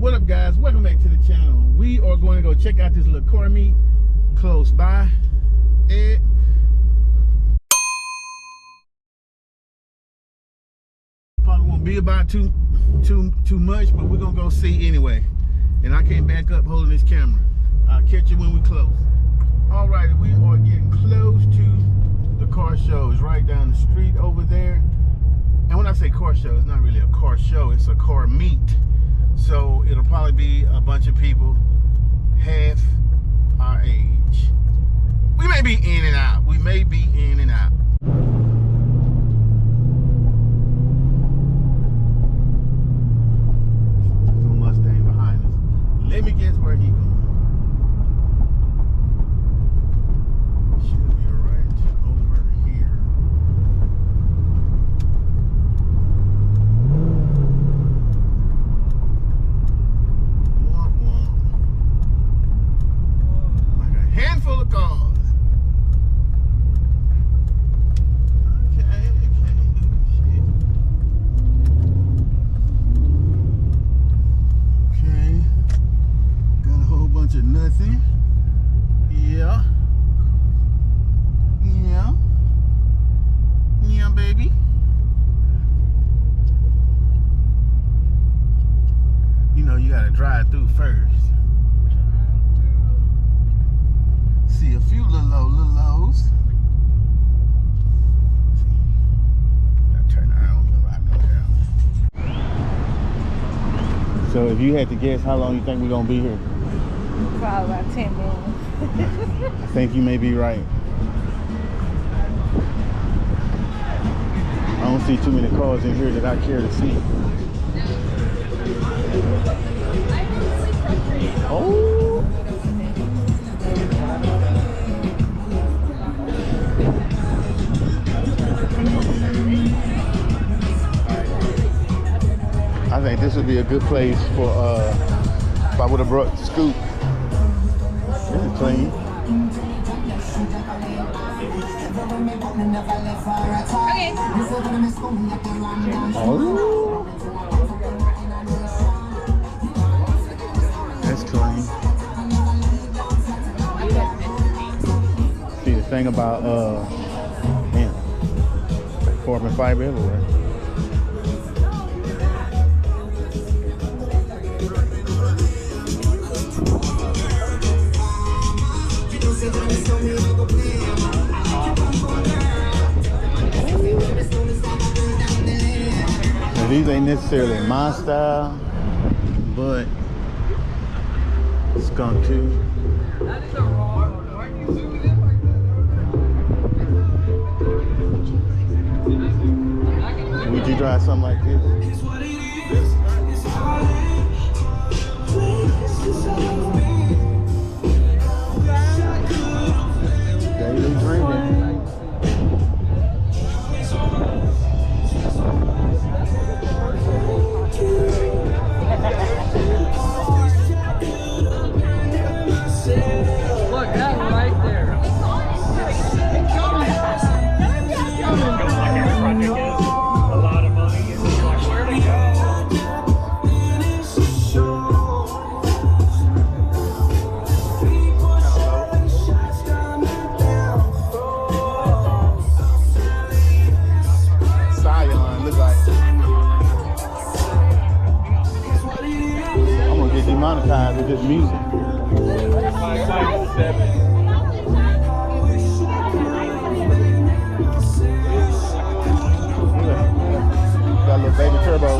What up, guys? Welcome back to the channel. We are going to go check out this little car meet close by. It probably won't be about too much, but we're gonna go see anyway. And I can't back up holding this camera. I'll catch you when we close. Alrighty, we are getting close to the car show. It's right down the street over there. And when I say car show, it's not really a car show, it's a car meet. So it'll probably be a bunch of people half our age. We may be in and out. We may be in and out. There's a Mustang behind us. Let me guess where he going. Should be right over here. Handful of cars. Okay. Shit. Okay. Got a whole bunch of nothing. Yeah. Yeah. Yeah, baby. You know you gotta drive through first. See a few little lows. Gotta turn around. So if you had to guess how long you think we're gonna be here? Probably about 10 minutes. I think you may be right. I don't see too many cars in here that I care to see. Oh! I think this would be a good place for if I would have brought the scoop. This is clean. Okay. Oh, that's clean. See, the thing about man, carbon fiber everywhere. Now, these ain't necessarily my style, but skunk too. Would you drive something like this? Daily dreaming. Look, that right there. A lot of money, and you're like, where to go? Demonetized with this music. 557. Got a little baby turbo.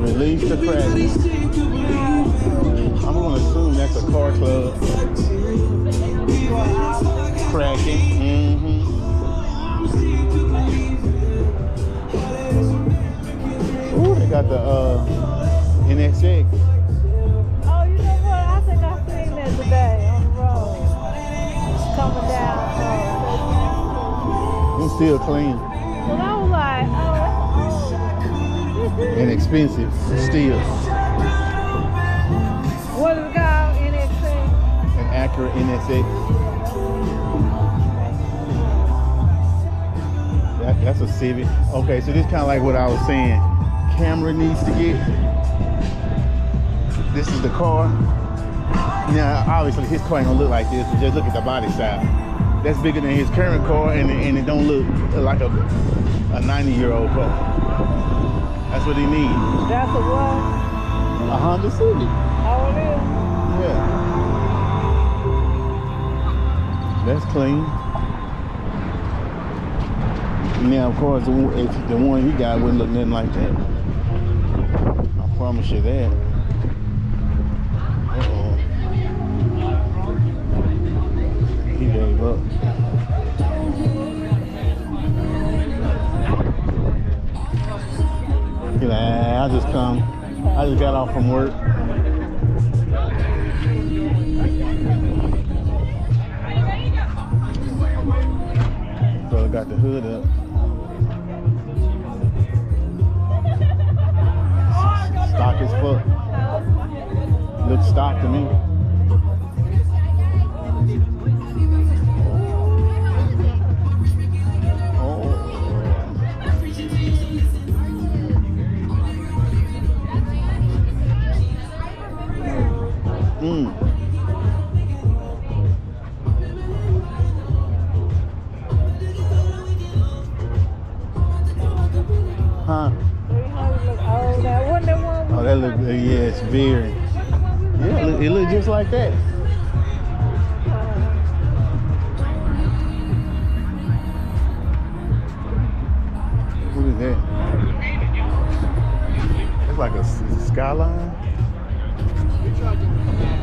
Release the crack. I'm gonna assume that's a car club. Cracking. Ooh, they got the NSX. Oh, you know what? I think I seen that today on the road. Coming down. It's still clean. Well, I was like, oh. Inexpensive, still. What is it called? NXT? An Acura NSX. That's a Civic. Okay, so this kind of like what I was saying. Camera needs to get. This is the car. Now, obviously, his car ain't gonna look like this, but just look at the body style. That's bigger than his current car, and it don't look like a 90-year-old car. That's what he needs. That's a what? A Honda Civic. Oh, it is? Yeah. That's clean. Now, of course, the one he got wouldn't look nothing like that. I promise you that. Uh-oh. He gave up. He's like, I just got off from work. Brother got the hood up. Stock as fuck. Looks stock to me. Huh? Oh, that look, yeah, it's very. Yeah, it look just like that. What is that? It's like a Skyline.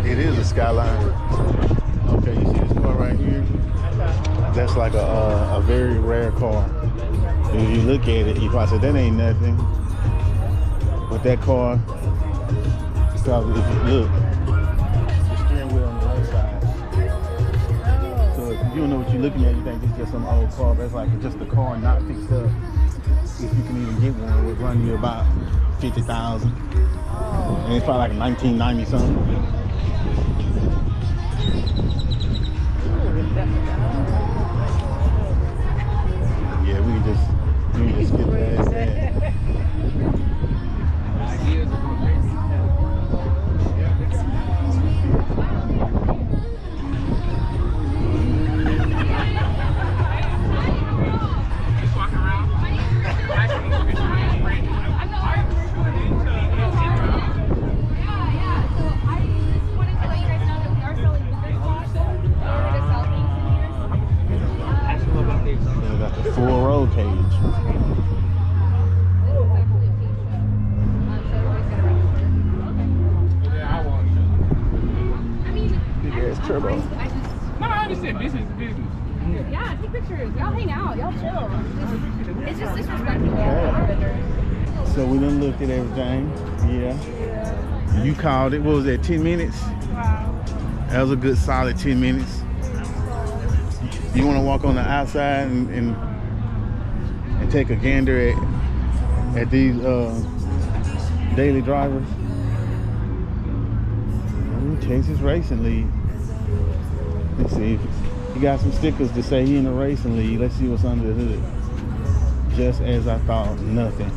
It is a Skyline. Okay, you see this car right here? That's like a very rare car. If you look at it, you probably say that ain't nothing. But that car, probably, if you look, the steering wheel on the right side. So if you don't know what you're looking at, you think it's just some old car. That's like just a car not fixed up. If you can even get one, it would run you about 50,000. And it's probably like 1990 something. Yeah, we can just skip past that. Full roll cage. Big ass turbo. No, I understand. Business is business. Yeah, take pictures. Y'all hang out. Y'all chill. It's just disrespectful. Yeah. So we done looked at everything. Yeah. You called it. What was that? 10 minutes? Wow. That was a good solid 10 minutes. You want to walk on the outside and take a gander at these daily drivers. Ooh, Texas Racing League. Let's see if he got some stickers to say he in the racing league. Let's see what's under the hood. Just as I thought, nothing.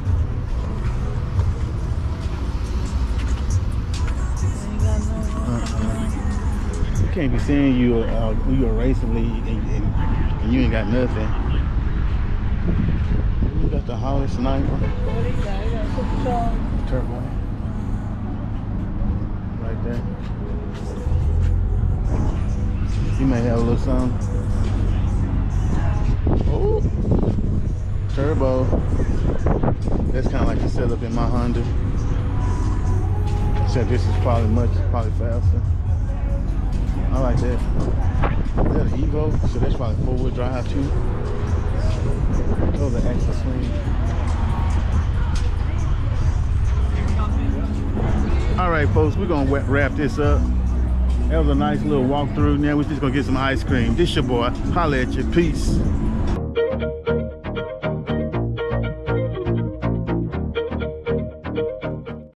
You can't be saying you a racing league and you ain't got nothing. You got the Holly Sniper. What do you got? You got a supercharged. Turbo. Right there. You may have a little something. Oh, turbo. That's kind of like the setup in my Honda. Except this is probably faster. I like that. Is that an Evo? So that's probably 4-wheel drive too. Those are extra clean. All right, folks, we're gonna wrap this up. That was a nice little walkthrough. Now we're just gonna get some ice cream. This your boy. Holla at you. Peace.